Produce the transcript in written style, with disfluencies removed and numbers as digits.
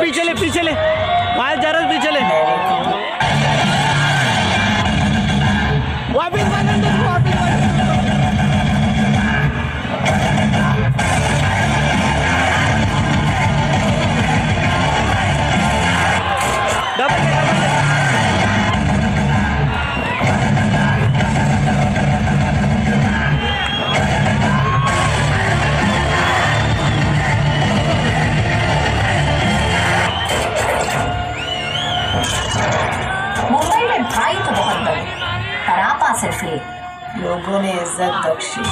पीछे ले पायल जा रहा है, पीछे ले वापिस मुंबई में भाई तो बहुत बड़े, पर आपा सिर्फ एक, लोगों ने इज्जत बख्शी।